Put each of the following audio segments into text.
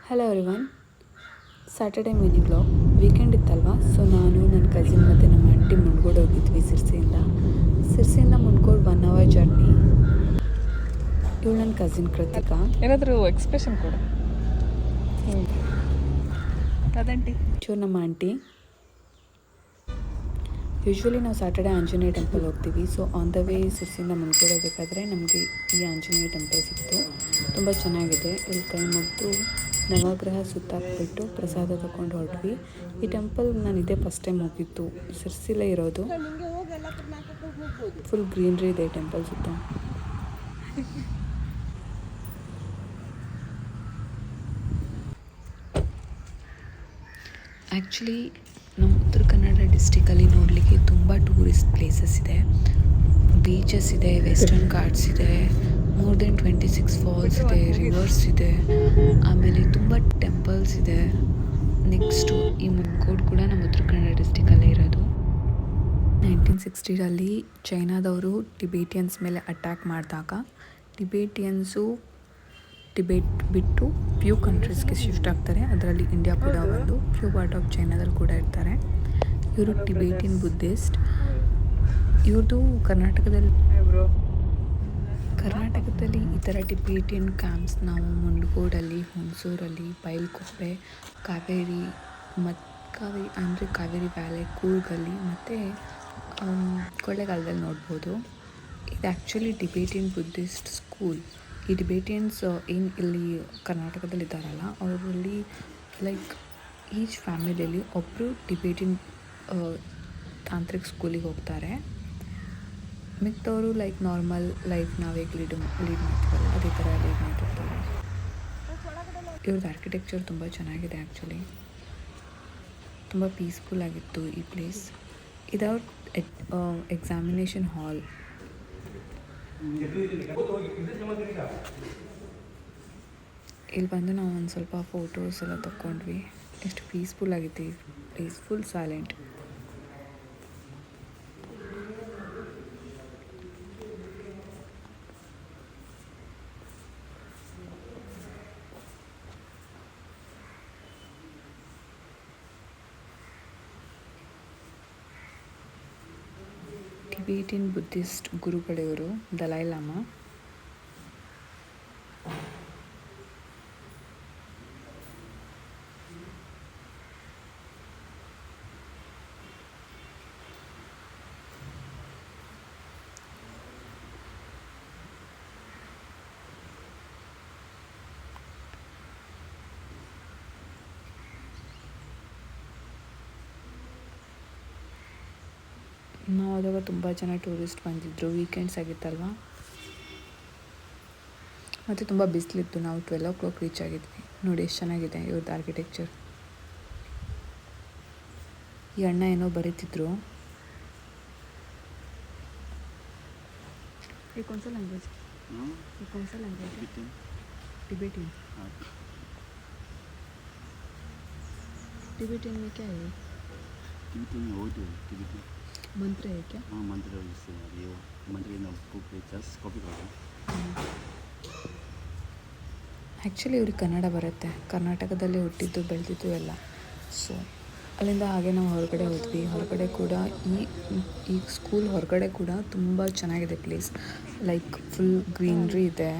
Hello everyone. Saturday mini blog. Weekend ಇತ್ತಲ್ವಾ, so ನಾನು ನನ್ನ ಕಸಿನ್ ಮತ್ತು ನಮ್ಮ ಆಂಟಿ ಮುನ್ಗೋಡು ಹೋಗಿದ್ವಿ. ಸಿರ್ಸಿಯಿಂದ ಮುನ್ಗೋಡು 1 hour ಜರ್ನಿ. ಇವಳು ನನ್ನ ಕಸಿನ್ ಕೃತಿಕಾ. ಏನಾದರೂ ಎಕ್ಸ್ಪ್ರೆಷನ್ ಕೊಡು. ಅದಂಟಿ ಚೂರು ನಮ್ಮ ಆಂಟಿ. ಯೂಶ್ವಲಿ ನಾವು ಸ್ಯಾಟರ್ಡೇ ಆಂಜನೇಯ ಟೆಂಪಲ್ ಹೋಗ್ತೀವಿ. ಸೊ ಆನ್ ದ ವೇ ಸಿರ್ಸಿಯಿಂದ ಮುನ್ಗೋಡು ಹೋಗಬೇಕಾದ್ರೆ ನಮಗೆ ಈ ಆಂಜನೇಯ ಟೆಂಪಲ್ ಸಿಕ್ತು. ತುಂಬ ಚೆನ್ನಾಗಿದೆ. ಇಲ್ಲಿ ಕೈ ಮುಗಿದು ನವಗ್ರಹ ಸುತ್ತಾಕ್ಬಿಟ್ಟು ಪ್ರಸಾದ ತಗೊಂಡು ಹೊರಟ್ವಿ. ಈ ಟೆಂಪಲ್ ನಾನು ಇದೇ ಫಸ್ಟ್ ಟೈಮ್ ಹೋಗಿದ್ದು. ಸಿರ್ಸಿಲೇ ಇರೋದು. ಫುಲ್ ಗ್ರೀನ್ರಿ ಇದೆ ಟೆಂಪಲ್ ಸುತ್ತ. ಆ್ಯಕ್ಚುಲಿ ನಮ್ಮ ಉತ್ತರ ಕನ್ನಡ ಡಿಸ್ಟಿಕಲ್ಲಿ ನೋಡಲಿಕ್ಕೆ ತುಂಬ ಟೂರಿಸ್ಟ್ ಪ್ಲೇಸಸ್ ಇದೆ. ಬೀಚಸ್ ಇದೆ, ವೆಸ್ಟರ್ನ್ ಘಾಟ್ಸ್ ಇದೆ, ಮೋರ್ ದೆನ್ 26 ಫಾಲ್ಸ್ ಇದೆ, ರಿವರ್ಸ್ ಇದೆ, ಆಮೇಲೆ ತುಂಬ ಟೆಂಪಲ್ಸ್ ಇದೆ. ನೆಕ್ಸ್ಟು ಈ ಮುನ್ಗೋಡು ಕೂಡ ನಮ್ಮ ಉತ್ತರ ಕನ್ನಡ ಡಿಸ್ಟಿಕಲ್ಲೇ ಇರೋದು. 1960ರಲ್ಲಿ ಚೈನಾದವರು ಟಿಬೇಟಿಯನ್ಸ್ ಮೇಲೆ ಅಟ್ಯಾಕ್ ಮಾಡಿದಾಗ ಟಿಬೇಟಿಯನ್ಸು ಟಿಬೇಟ್ ಬಿಟ್ಟು ಫ್ಯೂ ಕಂಟ್ರೀಸ್ಗೆ ಶಿಫ್ಟ್ ಆಗ್ತಾರೆ. ಅದರಲ್ಲಿ ಇಂಡಿಯಾ ಕೂಡ ಒಂದು. ಫ್ಯೂ ಪಾರ್ಟ್ ಆಫ್ ಚೈನಾದಲ್ಲಿ ಕೂಡ ಇರ್ತಾರೆ. ಇವರು ಟಿಬೇಟಿಯನ್ ಬುದ್ಧಿಸ್ಟ್. ಇವ್ರದ್ದು ಕರ್ನಾಟಕದಲ್ಲಿ ಈ ಥರ ಟಿಬೇಟಿಯನ್ ಕ್ಯಾಂಪ್ಸ್ ನಾವು ಮುನ್ಗೋಡಲ್ಲಿ, ಹುಣಸೂರಲ್ಲಿ, ಬೈಲ್ಕೊಪ್ಪೆ, ಕಾವೇರಿ ಅಂದರೆ ಕಾವೇರಿ ವ್ಯಾಲಿ, ಕೂರ್ಗಲ್ಲಿ ಮತ್ತು ಕೊಳ್ಳೇಗಾಲದಲ್ಲಿ ನೋಡ್ಬೋದು. ಇದು ಆ್ಯಕ್ಚುಲಿ ಟಿಬೇಟಿಯನ್ ಬುದ್ಧಿಸ್ಟ್ ಸ್ಕೂಲ್. ಈ ಟಿಬೇಟಿಯನ್ಸ್ ಏನು ಇಲ್ಲಿ ಕರ್ನಾಟಕದಲ್ಲಿ ಇದ್ದಾರಲ್ಲ, ಅವರಲ್ಲಿ ಲೈಕ್ ಈಚ್ ಫ್ಯಾಮಿಲಿಯಲ್ಲಿ ಒಬ್ಬರು ಟಿಬೇಟಿಯನ್ ತಾಂತ್ರಿಕ್ ಸ್ಕೂಲಿಗೆ ಹೋಗ್ತಾರೆ. ಮಿಕ್ತವರು ಲೈಕ್ ನಾರ್ಮಲ್ ಲೈಫ್ ನಾವೇಗೆ ಲೀಡ್ ಮಾಡ್ತೀವಲ್ಲ ಅದೇ ಥರ ಲೀಡ್ ಮಾಡ್ತಿರ್ತಾರೆ. ಇವ್ರದ್ದು ಆರ್ಕಿಟೆಕ್ಚರ್ ತುಂಬ ಚೆನ್ನಾಗಿದೆ. ಆ್ಯಕ್ಚುಲಿ ತುಂಬ ಪೀಸ್ಫುಲ್ ಆಗಿತ್ತು ಈ ಪ್ಲೇಸ್. ಇದವ್ರ examination hall. ಇಲ್ಲಿ ಬಂದು ನಾವು ಒಂದು ಸ್ವಲ್ಪ ಫೋಟೋಸ್ ಎಲ್ಲ ತಗೊಂಡ್ವಿ. ಎಷ್ಟು ಪೀಸ್ಫುಲ್ ಆಗಿತ್ತು ಈ place. Full silent. Tibetan Buddhist ಗುರುಗಳಿವರು ದಲೈ ಲಾಮಾ. ನಾವು ಆದಾಗ ತುಂಬ ಜನ ಟೂರಿಸ್ಟ್ ಬಂದಿದ್ದರು. ವೀಕೆಂಡ್ಸ್ ಆಗಿತ್ತಲ್ವ, ಮತ್ತು ತುಂಬ ಬಿಸಿಲಿತ್ತು. ನಾವು 12 o'clock ರೀಚ್ ಆಗಿದ್ವಿ. ನೋಡಿ ಎಷ್ಟು ಚೆನ್ನಾಗಿದೆ ಇವ್ರದ್ದು ಆರ್ಕಿಟೆಕ್ಚರ್. ಈ ಅಣ್ಣ ಏನೋ ಬರೀತಿದ್ರು. कौन सा लैंग्वेज टिबेटियन टिबेटियन में क्या है? टिबेटियन में वही तो टिबेटियन मंत्र है क्या? हाँ मंत्र है. इससे ये मंत्र इन बुक पे जस्ट कॉपी कर. ಆ್ಯಕ್ಚುಲಿ ಇವ್ರಿಗೆ ಕನ್ನಡ ಬರುತ್ತೆ. ಕರ್ನಾಟಕದಲ್ಲಿ ಹುಟ್ಟಿದ್ದು ಬೆಳೆದಿದ್ದು ಎಲ್ಲ. ಸೊ ಅಲ್ಲಿಂದ ಹಾಗೆ ನಾವು ಹೊರಗಡೆ ಹೋದ್ವಿ. ಹೊರಗಡೆ ಕೂಡ ಈ ಸ್ಕೂಲ್ ಹೊರಗಡೆ ಕೂಡ ತುಂಬ ಚೆನ್ನಾಗಿದೆ ಪ್ಲೇಸ್. ಲೈಕ್ ಫುಲ್ ಗ್ರೀನ್ರಿ ಇದೆ,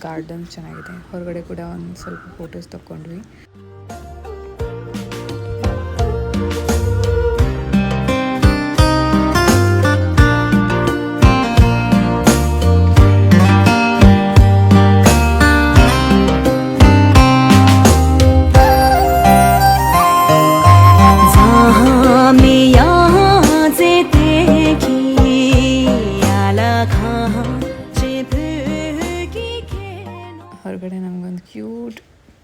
ಗಾರ್ಡನ್ ಚೆನ್ನಾಗಿದೆ. ಹೊರಗಡೆ ಕೂಡ ಒಂದು ಸ್ವಲ್ಪ ಫೋಟೋಸ್ ತಗೊಂಡ್ವಿ. ಹೊರಗಡೆ ನಮಗೊಂದು ಕ್ಯೂಟ್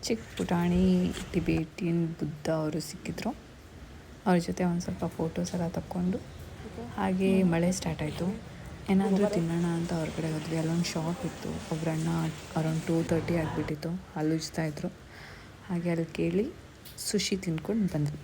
ಚಿಕ್ಕ ಪುಟಾಣಿ ಟಿಬೇಟಿಯನ್ ಬುದ್ಧ ಅವರು ಸಿಕ್ಕಿದ್ರು. ಅವ್ರ ಜೊತೆ ಒಂದು ಸ್ವಲ್ಪ ಫೋಟೋಸ್ ಎಲ್ಲ ತಕ್ಕೊಂಡು ಹಾಗೆ ಮಳೆ ಸ್ಟಾರ್ಟ್ ಆಯಿತು. ಏನಾದರೂ ತಿನ್ನೋಣ ಅಂತ ಹೊರಗಡೆ ಹೋದ್ವಿ. ಅಲ್ಲೊಂದು ಶಾಪ್ ಇತ್ತು. ಒಬ್ಬರಣ್ಣ ಅರೌಂಡ್ 2:30 ಆಗಿಬಿಟ್ಟಿತ್ತು. ಅಲ್ಲಿ ಉಜ್ತಾ ಇದ್ರು. ಹಾಗೆ ಅಲ್ಲಿ ಕೇಳಿ ಸುಶಿ ತಿಂದ್ಕೊಂಡು ಬಂದ್ವಿ.